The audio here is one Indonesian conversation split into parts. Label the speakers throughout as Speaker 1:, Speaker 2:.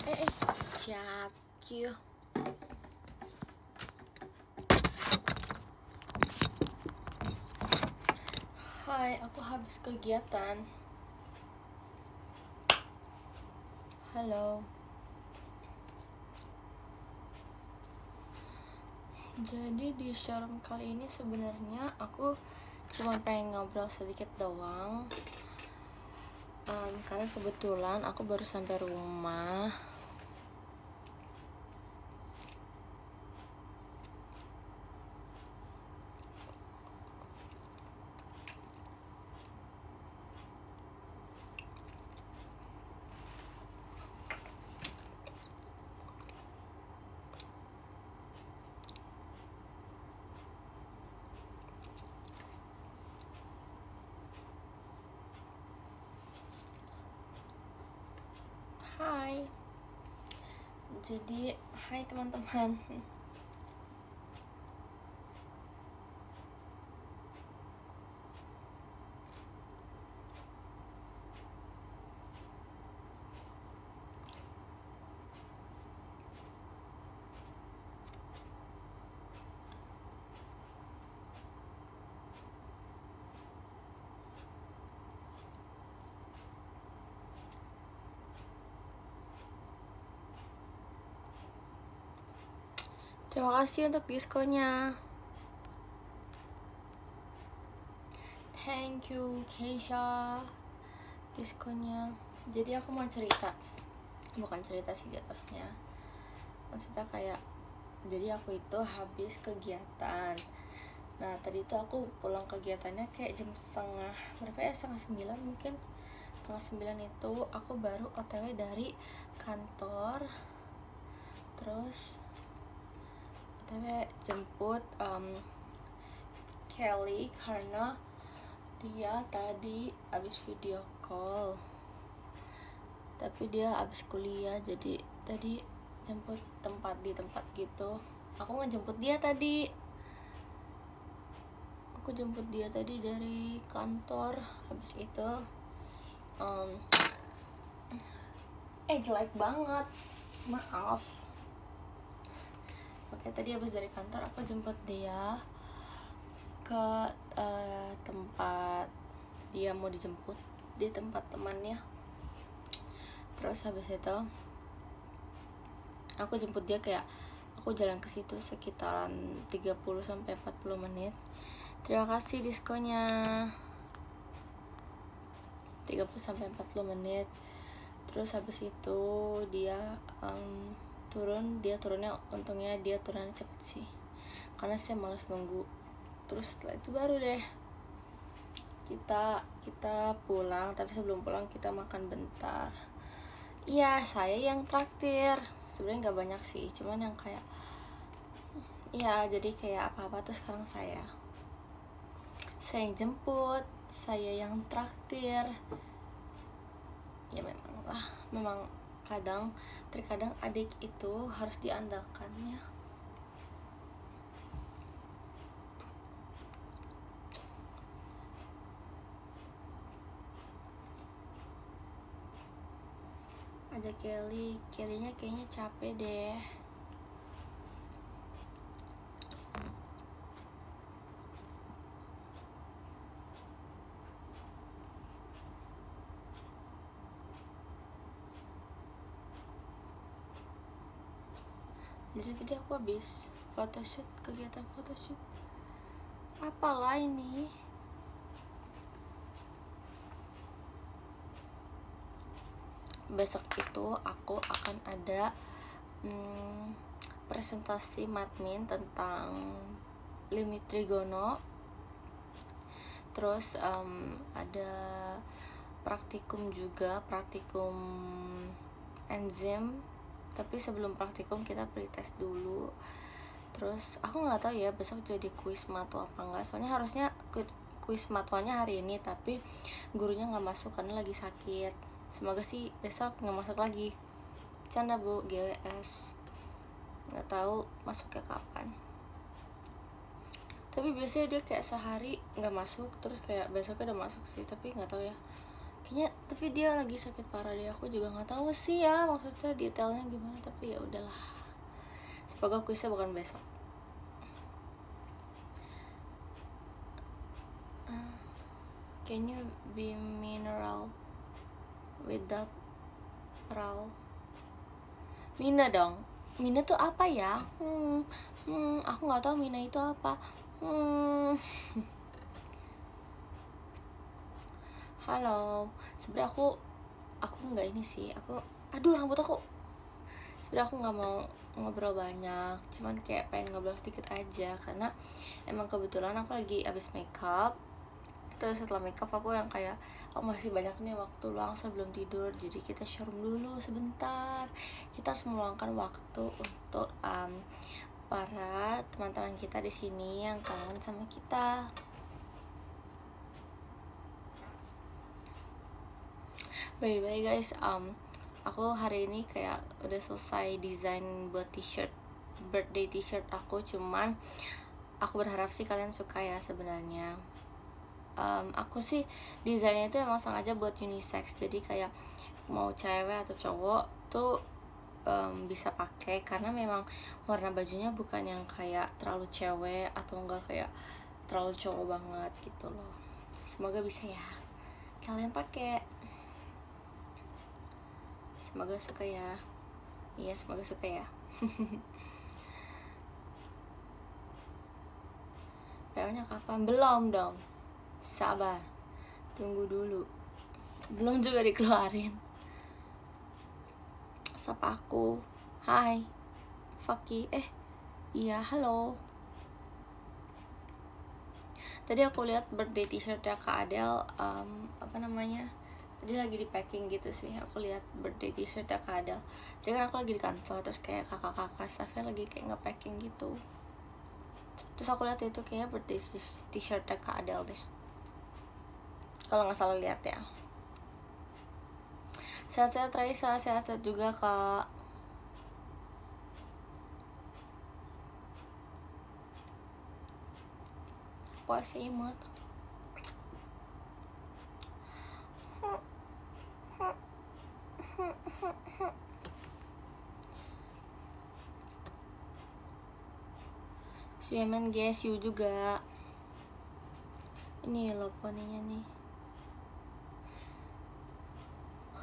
Speaker 1: Chat you. Hai, aku habis kegiatan. Halo. Jadi di showroom kali ini sebenarnya aku cuma pengen ngobrol sedikit doang. Karena kebetulan aku baru sampai rumah. Hai. Jadi, hai teman-teman. Terima kasih untuk diskonnya. Thank you Keisha, diskonnya. Jadi aku mau cerita, bukan cerita sih jatuhnya, maksudnya kayak, jadi aku itu habis kegiatan. Nah tadi tuh aku pulang kegiatannya kayak jam berapa ya, 8:30 mungkin. 8:30 itu aku baru OTW dari kantor, terus OTW jemput Kelly karena dia tadi abis video call, tapi dia abis kuliah, jadi tadi jemput di tempat gitu. Aku ngejemput dia tadi, dari kantor. Habis itu jelek banget, maaf. Oke, tadi habis dari kantor aku jemput dia ke tempat dia mau dijemput, di tempat temannya. Terus habis itu aku jemput dia, kayak aku jalan ke situ sekitaran 30-40 menit. Terima kasih diskonnya, 30-40 menit. Terus habis itu dia turunnya untungnya dia turunnya cepet sih, karena saya malas nunggu. Terus setelah itu baru deh kita pulang, tapi sebelum pulang kita makan bentar. Iya, saya yang traktir, sebenarnya nggak banyak sih, cuman yang kayak jadi kayak apa-apa tuh sekarang saya yang jemput, saya yang traktir. Ya memang terkadang adik itu harus diandalkan ya. Ada Kellynya kayaknya capek deh. Jadi tadi aku habis kegiatan photoshoot. Apalah ini? Besok itu aku akan ada presentasi Madmin tentang limit trigono. Terus ada praktikum enzim, tapi sebelum praktikum kita pretest dulu. Terus aku nggak tahu ya besok jadi kuis matwa apa enggak, soalnya harusnya kuis matwanya hari ini, tapi gurunya nggak masuk karena lagi sakit. Semoga sih besok nggak masuk lagi. Canda bu, GWS nggak tahu masuknya kapan, tapi biasanya dia kayak sehari nggak masuk, terus kayak besoknya udah masuk sih, tapi nggak tahu ya kayaknya, tapi dia lagi sakit parah deh. Aku juga nggak tahu sih ya maksudnya detailnya gimana, tapi ya udahlah, semoga kuisnya bukan besok. Can you be mineral without raw? Mina dong. Mina tuh apa ya? Aku nggak tahu Mina itu apa. Halo. Sebenarnya aku nggak ini sih. Aduh, rambut aku. Sebenarnya aku nggak mau ngobrol banyak. Cuman kayak pengen ngobrol sedikit aja karena emang kebetulan aku lagi abis makeup. Terus setelah makeup aku yang kayak masih banyak nih waktu luang sebelum tidur, jadi kita showroom dulu sebentar. Kita harus meluangkan waktu untuk para teman-teman kita di sini yang kangen sama kita. By the way guys, aku hari ini kayak udah selesai desain buat t-shirt, birthday t-shirt aku. Cuman aku berharap sih kalian suka ya sebenarnya. Aku sih desainnya itu emang sengaja buat unisex, jadi kayak mau cewek atau cowok tuh bisa pakai, karena memang warna bajunya bukan yang kayak terlalu cewek atau enggak kayak terlalu cowok banget gitu loh. Semoga bisa ya kalian pakai, semoga suka ya. Iya, semoga suka ya. PO-nya kapan? Belum dong, sabar, tunggu dulu, belum juga dikeluarin. Sapa aku, hai Faki, iya halo. Tadi aku lihat birthday t-shirtnya Kak Adele, apa namanya, tadi lagi di packing gitu sih. Aku lihat birthday t-shirtnya Kak Adele. Jadi kan aku lagi di kantor, terus kayak kakak-kakak staffnya lagi kayak nge-packing gitu. Terus aku lihat itu kayaknya birthday t-shirtnya Kak Adele deh, kalau nggak salah lihat ya. Sehat-sehat Raisa, sehat-sehat juga Kak. Puasa imut. Suyemen guys, you juga. Ini loh poninya nih.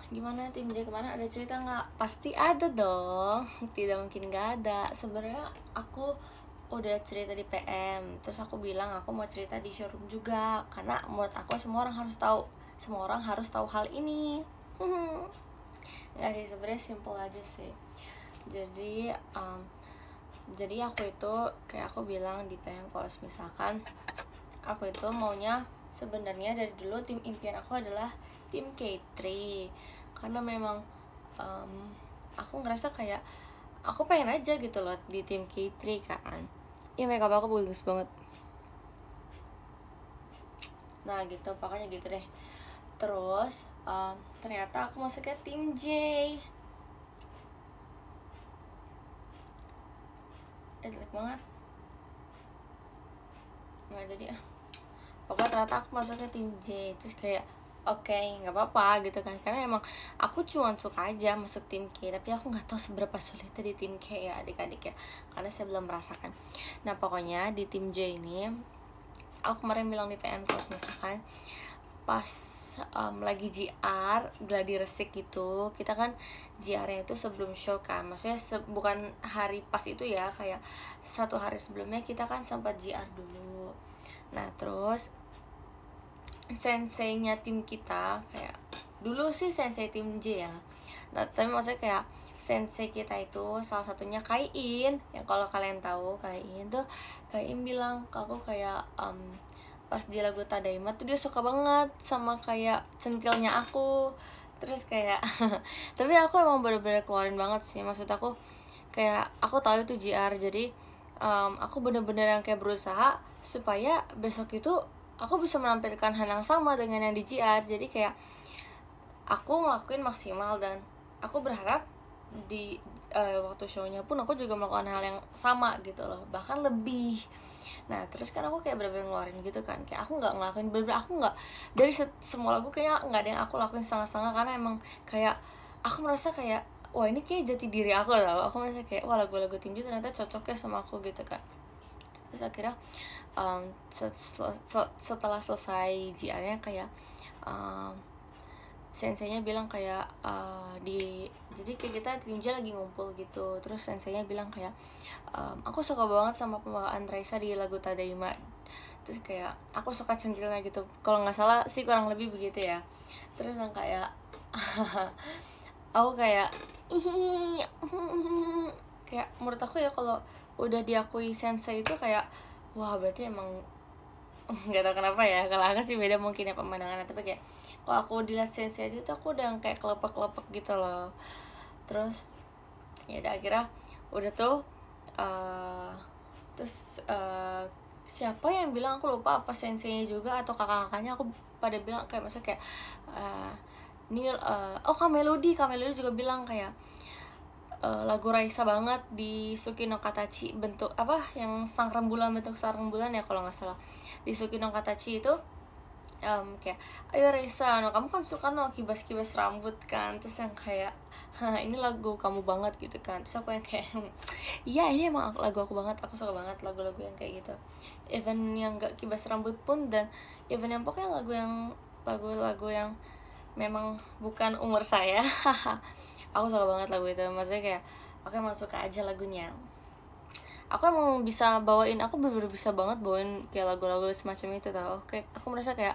Speaker 1: Gimana tim J kemana, ada cerita nggak? Pasti ada dong, tidak mungkin nggak ada. Sebenarnya aku udah cerita di PM, terus aku bilang aku mau cerita di showroom juga, karena menurut aku semua orang harus tahu hal ini. Nggak sih, sebenarnya simple aja sih. Jadi aku itu kayak aku bilang di PM, kalau misalkan aku itu maunya sebenarnya dari dulu tim impian aku adalah tim K3, karena memang aku ngerasa kayak aku pengen aja gitu loh di tim K3 kan. Ya makeup aku bagus banget. Nah gitu, pokoknya gitu deh. Terus ternyata aku masuknya tim J. Jelek banget, nggak jadi pokoknya ternyata aku masuknya tim J. Terus kayak oke, nggak apa-apa gitu kan, karena emang aku cuma suka aja masuk tim K, tapi aku nggak tahu seberapa sulitnya di tim K ya adik-adik ya, karena saya belum merasakan. Nah pokoknya di tim J ini aku kemarin bilang di PM, kalau misalkan pas lagi GR gladi resik gitu, kita kan GR-nya itu sebelum show kan, maksudnya bukan hari pas itu ya, kayak 1 hari sebelumnya kita kan sempat GR dulu. Nah terus senseinya tim kita, kayak dulu sih sensei tim J ya, nah tapi maksudnya kayak sensei kita itu salah satunya Kain, yang kalau kalian tahu Kain tuh, Kain bilang ke aku kayak pas di lagu Tadaima tuh dia suka banget sama kayak centilnya aku. Terus kayak tapi aku emang bener-bener keluarin banget sih, maksud aku kayak aku tahu itu GR, jadi aku bener-bener yang kayak berusaha supaya besok itu aku bisa menampilkan hal yang sama dengan yang di GR. Jadi kayak aku ngelakuin maksimal, dan aku berharap waktu shownya pun aku juga melakukan hal yang sama gitu loh, bahkan lebih. Nah terus kan aku kayak bener-bener ngeluarin gitu kan, kayak aku nggak ngelakuin bener-bener, aku nggak dari semua lagu kayaknya nggak ada yang aku lakuin setengah-setengah, karena emang kayak aku merasa kayak wah ini kayak jati diri aku loh. Aku merasa kayak wah lagu-lagu Team J ternyata cocoknya sama aku gitu kan. Terus akhirnya setelah selesai JR-nya kayak senseinya bilang kayak jadi kayak kita tim J lagi ngumpul gitu. Terus senseinya bilang kayak aku suka banget sama pembawaan Raisa di lagu Tadaima. Terus kayak aku suka centilnya gitu, kalau nggak salah sih kurang lebih begitu ya. Terus yang kayak aku kayak kayak menurut aku ya kalau udah diakui sensei itu kayak wah berarti emang nggak tahu kenapa ya, kalau aku sih beda mungkin ya pemandangannya, tapi kayak kalau aku dilihat sensei aja tuh aku udah kayak kelepek-kelepek gitu loh. Terus ya udah akhirnya udah tuh terus siapa yang bilang, aku lupa apa senseinya juga atau kakak-kakaknya, aku pada bilang kayak maksudnya kayak Kak Melody juga bilang kayak lagu Raisa banget di Suki no Katachi, bentuk apa yang sang rembulan, bentuk sang rembulan ya kalau nggak salah, di Suki no Katachi itu kayak ayo Raisa, no kamu kan suka no kibas-kibas rambut kan, terus yang kayak ini lagu kamu banget gitu kan. Terus aku yang kayak iya ini emang lagu aku banget, aku suka banget lagu-lagu yang kayak gitu, even yang gak kibas rambut pun, dan even yang pokoknya lagu-lagu yang memang bukan umur saya aku suka banget lagu itu. Maksudnya kayak aku emang suka aja lagunya, aku emang bisa bawain, aku bener-bener bisa banget bawain kayak lagu-lagu semacam itu tau. Kayak aku merasa kayak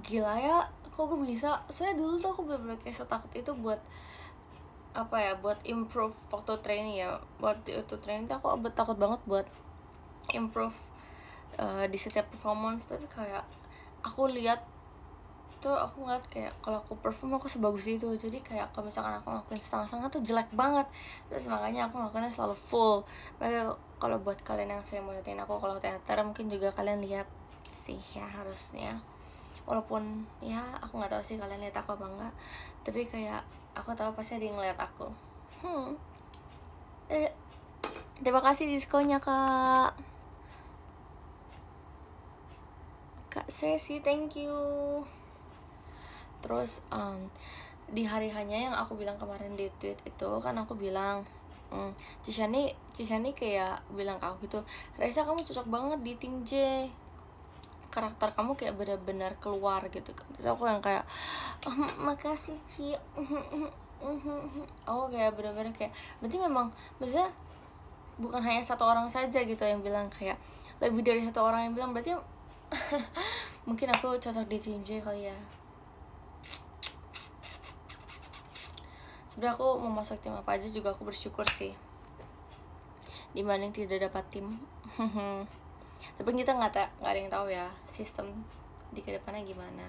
Speaker 1: gila ya kok gue bisa. Soalnya dulu tuh aku bener-bener kayak setakut itu buat apa ya, buat improve waktu training ya. Buat itu training tuh aku takut banget buat improve di setiap performance. Tapi kayak aku lihat tuh, aku ngeliat kayak kalau aku perform aku sebagus itu. Jadi kayak kalau misalkan aku ngelakuin setengah-setengah tuh jelek banget. Terus makanya aku ngelakuinnya selalu full. Makanya kalau buat kalian yang saya mau liatin aku kalau teater, mungkin juga kalian lihat sih ya harusnya. Walaupun ya aku nggak tahu sih kalian lihat aku apa enggak, tapi kayak aku tahu pasti ada yang ngeliat aku. Terima kasih diskonnya kak Sesi, thank you. Terus di hari hanya yang aku bilang kemarin di tweet itu kan aku bilang Cishani kayak bilang ke aku gitu, Raisa kamu cocok banget di tim J, karakter kamu kayak benar-benar keluar gitu kan. Terus aku yang kayak makasih Ci. Aku kayak benar-benar kayak berarti memang maksudnya bukan hanya satu orang saja gitu yang bilang, kayak lebih dari satu orang yang bilang, berarti mungkin aku cocok di tim J kali ya. Sebenarnya aku mau masuk tim apa aja juga aku bersyukur sih, dibanding tidak dapat tim. Tapi kita nggak ada yang tahu ya sistem di kedepannya gimana.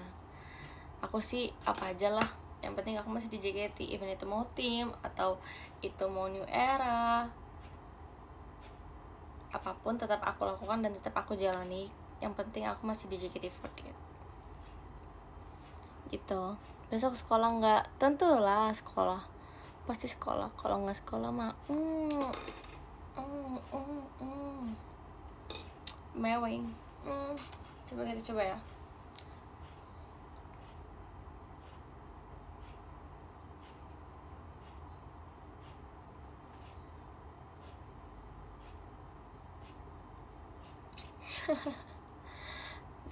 Speaker 1: Aku sih apa aja lah, yang penting aku masih di JKT, even itu mau tim atau itu mau new era, apapun tetap aku lakukan dan tetap aku jalani. Yang penting aku masih di JKT48 gitu. Besok sekolah nggak? Tentulah sekolah, pasti sekolah. Kalau nggak sekolah mah mewing. Coba kita coba ya.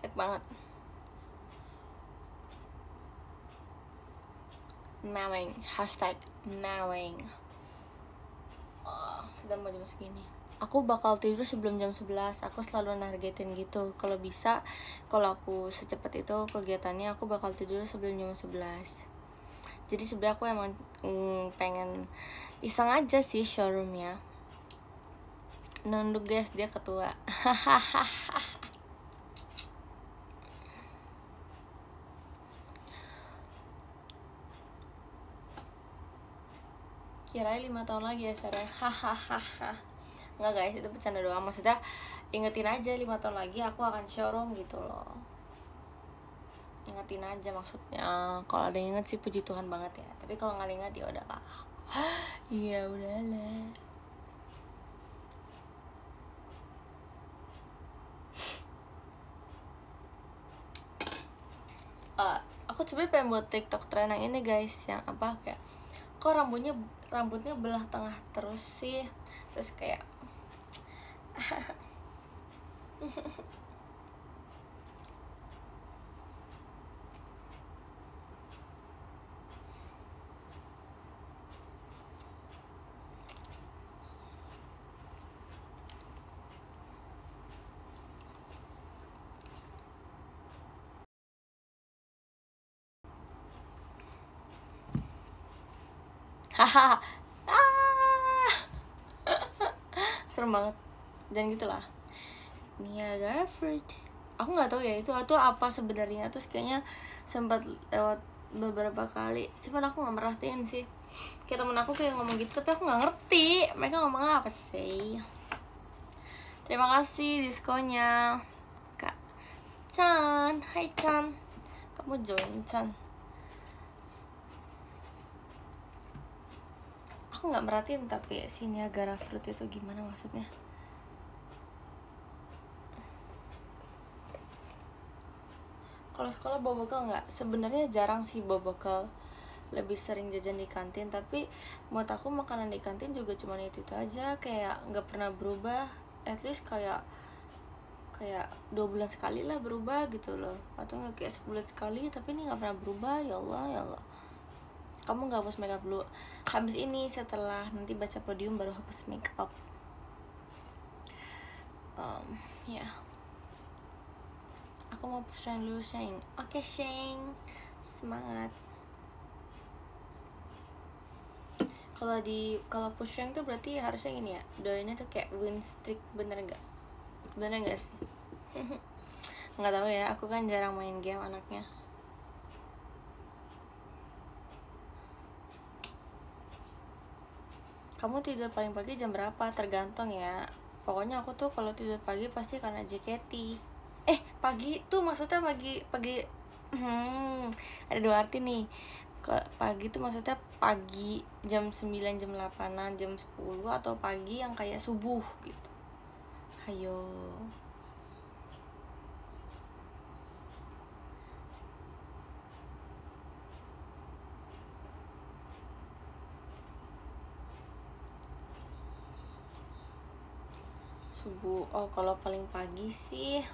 Speaker 1: Enak banget. Mewing, hashtag mewing. Sudah mau jam segini. Aku bakal tidur sebelum jam 11. Aku selalu nargetin gitu. Kalau bisa, kalau aku secepat itu kegiatannya, aku bakal tidur sebelum jam 11. Jadi sebenarnya aku emang pengen iseng aja sih showroomnya. Nunduk guys, dia ketua. Kirain 5 tahun lagi ya Sarah. Hahaha. Enggak guys, itu bercanda doang. Maksudnya ingetin aja 5 tahun lagi aku akan showroom gitu loh. Ingetin aja maksudnya. Kalau ada yang inget sih puji Tuhan banget ya. Tapi kalau nggak inget ya udah lah. Iya udahlah. Aku coba pengen buat TikTok trend yang ini guys, yang apa kayak kok rambutnya belah tengah terus sih, terus kayak haha. Serem banget dan gitulah. Niagara Fruit, aku nggak tahu ya itu apa sebenarnya, terus kayaknya sempat lewat beberapa kali, cuman aku nggak merhatiin sih. Kayak temen aku kayak ngomong gitu tapi aku nggak ngerti mereka ngomong apa sih. Terima kasih diskonya Kak Chan. Hai Chan, kamu join Chan. Aku nggak merhatiin tapi si Niagara Fruit itu gimana maksudnya. Kalau sekolah bawa bekal nggak? Sebenarnya jarang sih bawa bekal, lebih sering jajan di kantin. Tapi menurut aku makanan di kantin juga cuma itu aja, kayak nggak pernah berubah. At least kayak 2 bulan sekali lah berubah gitu loh, atau nggak kayak sebulan sekali, tapi ini nggak pernah berubah. Ya Allah ya Allah. Kamu nggak hapus makeup dulu? Habis ini, setelah nanti baca podium baru hapus makeup. Ya. Aku mau push dulu Sheng. Oke Sheng, semangat. Kalau push tuh berarti harusnya gini ya, doainnya tuh kayak win streak, bener nggak sih? Nggak tahu ya, aku kan jarang main game anaknya. Kamu tidur paling pagi jam berapa? Tergantung ya. Pokoknya aku tuh kalau tidur pagi pasti karena JKT. Pagi tuh maksudnya pagi ada dua arti nih. Pagi tuh maksudnya pagi jam 9, jam 8-an, jam 10, atau pagi yang kayak subuh gitu. Hayo. Subuh. Oh, kalau paling pagi sih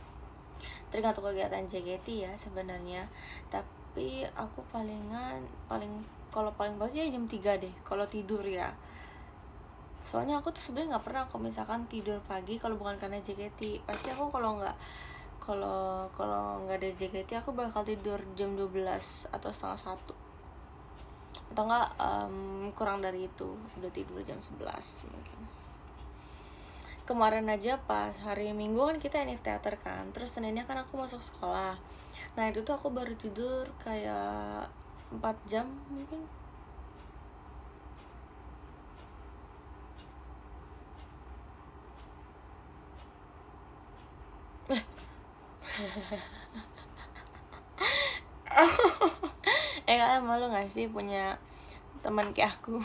Speaker 1: tergantung kegiatan JKT ya sebenarnya. Tapi aku kalau paling pagi ya jam 3 deh kalau tidur ya. Soalnya aku tuh sebenarnya nggak pernah kalau misalkan tidur pagi kalau bukan karena JKT. Pasti aku kalau nggak ada JKT aku bakal tidur jam 12 atau setengah 1, atau enggak kurang dari itu, udah tidur jam 11 mungkin. Kemarin aja pas hari Minggu kan kita NF teater kan, terus Seninnya kan aku masuk sekolah. Nah itu tuh aku baru tidur kayak 4 jam mungkin. Kalian malu gak sih punya teman kayak aku?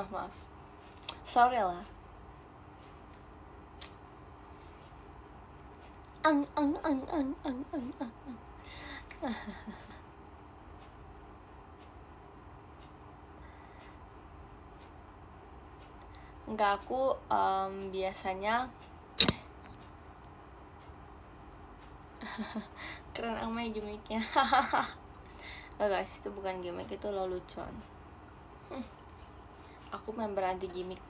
Speaker 1: Maaf, sorry lah. Enggak, aku biasanya keren amat gimmicknya. Oh guys, itu bukan gimmick, itu lelucon. Aku member anti gimmick.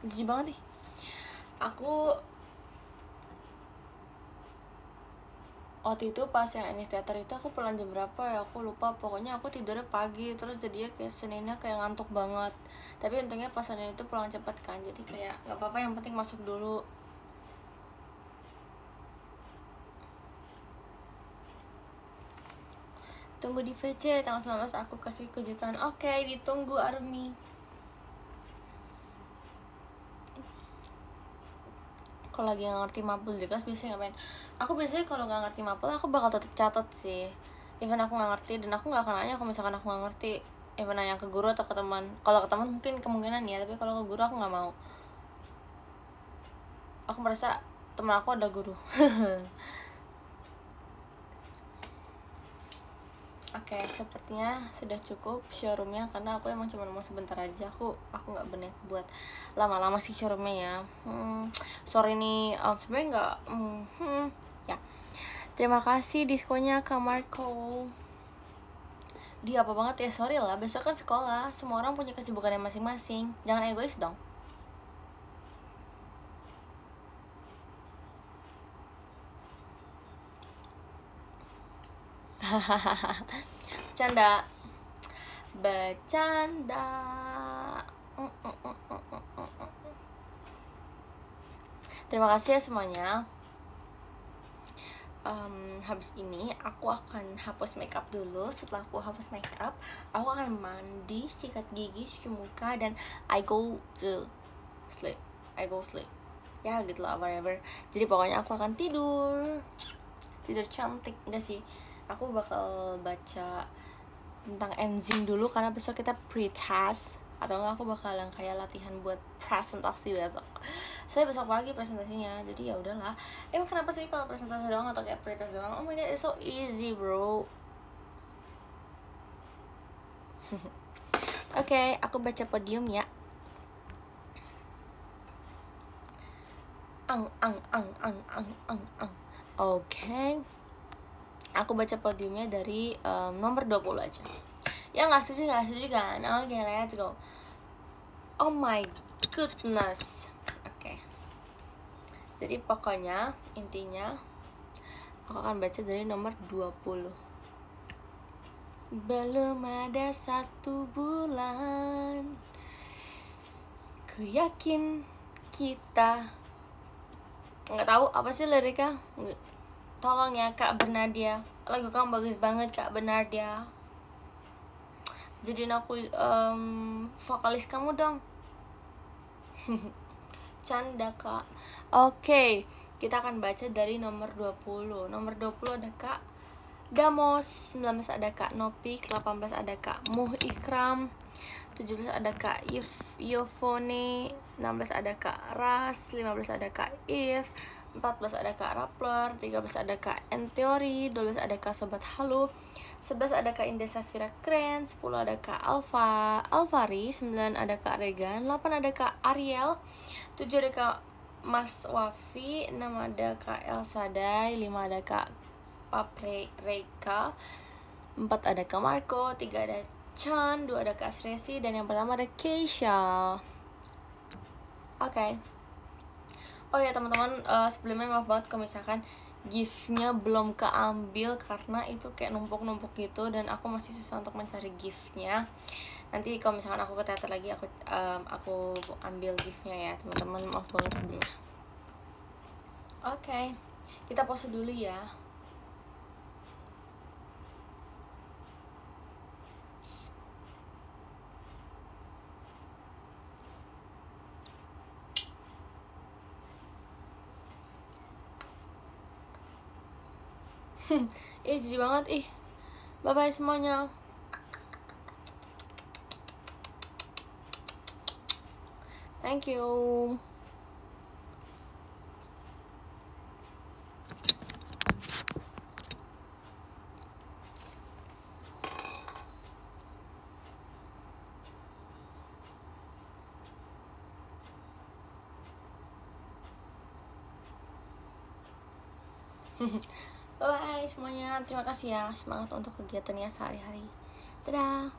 Speaker 1: Jijik banget nih. Aku waktu itu pas yang NF teater itu aku pulang jam berapa ya, aku lupa. Pokoknya aku tidurnya pagi, terus jadinya kayak Seninnya kayak ngantuk banget. Tapi untungnya pas Senin itu pulang cepet kan, jadi kayak gak apa-apa, yang penting masuk dulu. Tunggu di VC tanggal 19 aku kasih kejutan. Oke, ditunggu Army. Kalau lagi nggak ngerti mapel di kelas biasanya ngapain? Aku biasanya kalau nggak ngerti mapel aku bakal tetap catat sih. Even aku nggak ngerti, dan aku nggak akan nanya kalau misalkan aku nggak ngerti. Even nanya ke guru atau ke teman. Kalau ke teman mungkin kemungkinan ya, tapi kalau ke guru aku nggak mau. Aku merasa teman aku ada guru. Oke, sepertinya sudah cukup showroomnya karena aku emang cuma mau sebentar aja. Aku nggak berniat buat lama-lama sih showroomnya ya. Sorry nih, sebenarnya nggak. Ya, terima kasih diskonnya Kak Marco. Dia apa banget ya, sorry lah. Besok kan sekolah, semua orang punya kesibukannya masing-masing. Jangan egois dong. Bercanda. Terima kasih ya semuanya. Habis ini aku akan hapus makeup dulu. Setelah aku hapus makeup, aku akan mandi, sikat gigi, cuci muka, dan I go sleep. Ya gitu lah, whatever. Jadi pokoknya aku akan tidur cantik. Enggak sih, aku bakal baca tentang enzim dulu karena besok kita pre-test, atau enggak aku bakalan kayak latihan buat presentasi besok. Saya besok pagi presentasinya, jadi ya udahlah. Emang kenapa sih kalau presentasi doang atau kayak pre-test doang? Oh my god, it's so easy bro. Oke, aku baca podium ya. Oke. Aku baca podiumnya dari nomor 20 aja. Ya nggak setuju kan? Oke, let's go. Oh my goodness. Oke. Jadi pokoknya intinya aku akan baca dari nomor 20. Belum ada 1 bulan, ku yakin kita. Nggak tahu apa sih liriknya. Tolong ya Kak Bernadia, lagu kamu bagus banget Kak Bernadia. Jadiin aku vokalis kamu dong. Canda Kak. Oke, kita akan baca dari nomor 20. Nomor 20 ada Kak Damos, 19 ada Kak Nopik, 18 ada Kak Muh Ikram, 17 ada Kak Yofone, 16 ada Kak Ras, 15 ada Kak If, 14 ada Kak Rappler, 13 ada Kak Enteori, 12 ada Kak Sobat Halu, 11 ada Kak Indah Safira Kren, 10 ada Kak Alvari, 9 ada Kak Regan, 8 ada Kak Ariel, 7 ada Kak Mas Wafi, 6 ada Kak Elsadai, 5 ada Kak Papreka, 4 ada Kak Marco, 3 ada Chan, 2 ada Kak Sresi, dan yang pertama ada Keisha. Oke. Oh ya teman-teman, sebelumnya maaf banget kalau misalkan giftnya belum keambil karena itu kayak numpuk-numpuk gitu, dan aku masih susah untuk mencari giftnya. Nanti kalau misalkan aku ke teater lagi, aku ambil giftnya ya teman-teman, maaf banget sebelumnya. Oke, kita pause dulu ya. Jijik banget Bye bye semuanya. Thank you. Bye semuanya, terima kasih ya, semangat untuk kegiatannya sehari-hari. Dadah.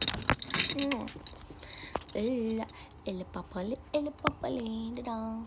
Speaker 1: Elle papale, dadah.